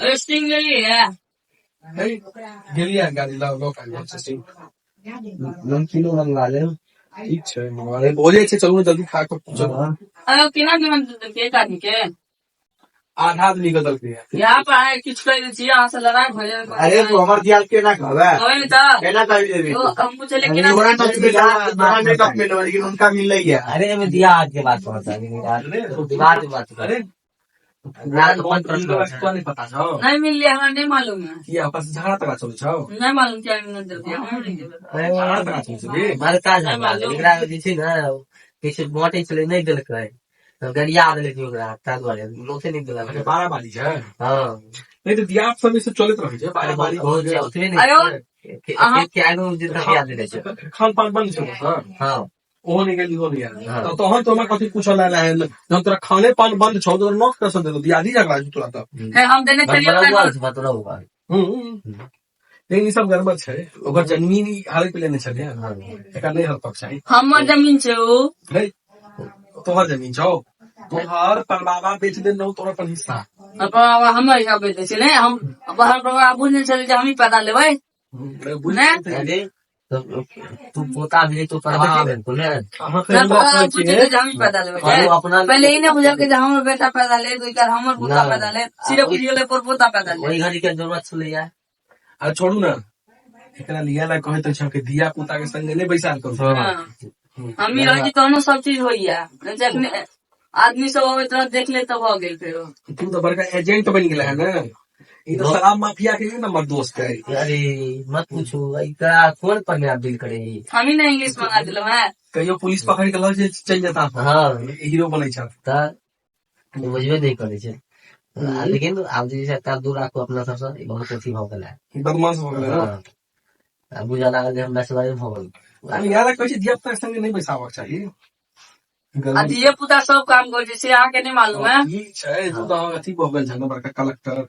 अरे स्टिंग ले लिए गेलियै गाड़ी लो स्टिंग नमकीनो मंगा ले। ठीक छै मंगवा ले बोले छै चलू जल्दी खा के चलो अरे किना के के काटी के आधा आदमी के दलके यहाँ पर आए कुछ कर दी यहाँ से लड़ाई हो जाए अरे तो हमार दियाल के ना कहबे नहीं था केना कह देबे तो हम पूछे लेकिन थोड़ा टच में मेकअप में लेकिन उनका मिल रही है। अरे मैं दिया आज के बात पता नहीं यार बात अरे नहीं पता छौ नहीं मिल लिया हमें नहीं मालूम है कि आपस झगड़ा तक चल छौ नहीं मालूम क्या नहीं दे दिया हमें नहीं दे झगड़ा तक चल छे मारे काज एकरा जे छै ना किछु मोटे चले नहीं देलकै तो गरिया देले कि ओकरा ता दुआरे लोथे नहीं देलक 12 बारी छै हां नहीं तो दिया समय से चलत रहे छै 12 बारी हो जे उतरे नहीं के आनो जे दिया देले छै खान पान बंद छै हां ओ नहीं गेली हो नहीं तो हम तो कथि पूछल है जब तोरा खाने पान बंद छौ तो नॉक कर दे तो दियादी झगड़ा तोरा तो है हम देने चलिए बात होगा लेकिन ई सब गड़बड़ छै ओकर जमीन हारे पे लेने छले एकर नहीं हर पक्ष है हमर जमीन छै ओ नहीं तोहर जमीन छौ तोहर पर बाबा बेच दे न तोहर पर हिस्सा अब हमर हिसाब से छै नहीं हम बाहर बाबा बुझने चले जे हम ही पता लेबै अरे तू पोता भी तो परवाह बिल्कुल है पहले ही ना बुझा के हमर बेटा पैदा ले तो इकर हमर पोता पैदा ले सिर्फ बुझले पर पोता पैदा ले वही घड़ी के जरूरत छले यार आ छोड़ू ना एकरा लिया ला कहे तो छ के दिया पुता के संग नहीं बैसाल करू हम ही रही तो सब चीज होइया जखने आदमी सब होवे तो देख ले तो हो गेल फिर तू तो बड़का एजेंट बन गेला है ना ये तो शराब माफिया के नंबर दोस्त है अरे मत पूछो एकरा कौन पर में डील करे हम ही ना इंग्लिश मंगा दिलो है कहियो पुलिस पकड़ के लग चल जाता हां हीरो बनै छ त बुझबे नहीं करे छै लेकिन आब जे सरकार दूर राखो अपना सब से बहुत अथी भ गेल है बदमाश हो गेल अब बुझा लागल जे हम बैचलर भ गेल अरे यार कहै छै दिया पुता संग नहीं बैसाबक चाहिए ये पुता सब काम कर जैसे आके नहीं मालूम है ई छै तू तो अथी भ गेल छ ना बड़का कलेक्टर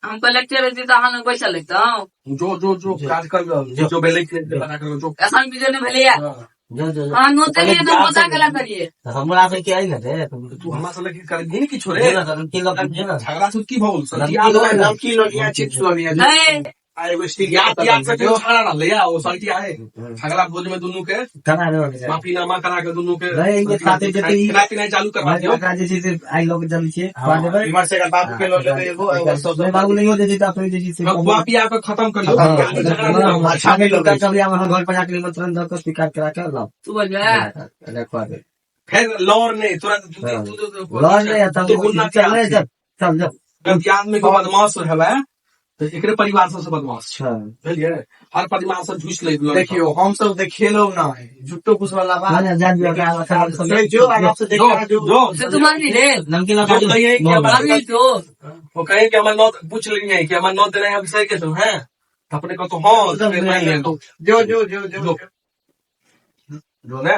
हम कलेक्टर रहती तो हम पैसा लेता हूँ जो काज कर जो बेले के बना कर जो ऐसा वीडियो ने भले यार जो हाँ नोते लिए तो पता कला करिए हमरा से क्या है रे तू हमरा से लेके कर दिन की छोरे की लोग जे ना झगड़ा से की भौल नमकी लोनिया चिप्स लोनिया नहीं आए वो स्टिक याद से जो छाड़ा ना ले आ वो सल्टी आए झगड़ा भोज में दोनों के करा रे माफी नामा करा के दोनों के नहीं ये खाते जते खाना पीना चालू करवा दियो का जे से आई लोग जल्दी से पा देबे इमर से बाबू के लोग लेबे एगो बाबू नहीं हो जे त अपने जे से माफिया को खत्म करियो अच्छा में लोग कभी हम घर पर जाके निमंत्रण द के स्वीकार करा के लाओ तू बोल जा रखवा दे फिर लॉर नहीं तुरंत लॉर नहीं आता तो चल चल आदमी को बदमाश है तो एकरे परिवार सबसे बदमाश अच्छा बुझलिए हर परिवार से झूठ ले देखियो हम सब देखेलो ना है झूठो कुछ वाला बात ना जान दिया का जो आराम से देखा जो तुम्हारी रे नमकीन जो कहिए कि अभी तो वो कहे कि हमारे नौत पूछ लेंगे कि हमारे नौत दे रहे हैं अभिषेक के तो है अपने को तो हाँ जो जो जो जो जो ना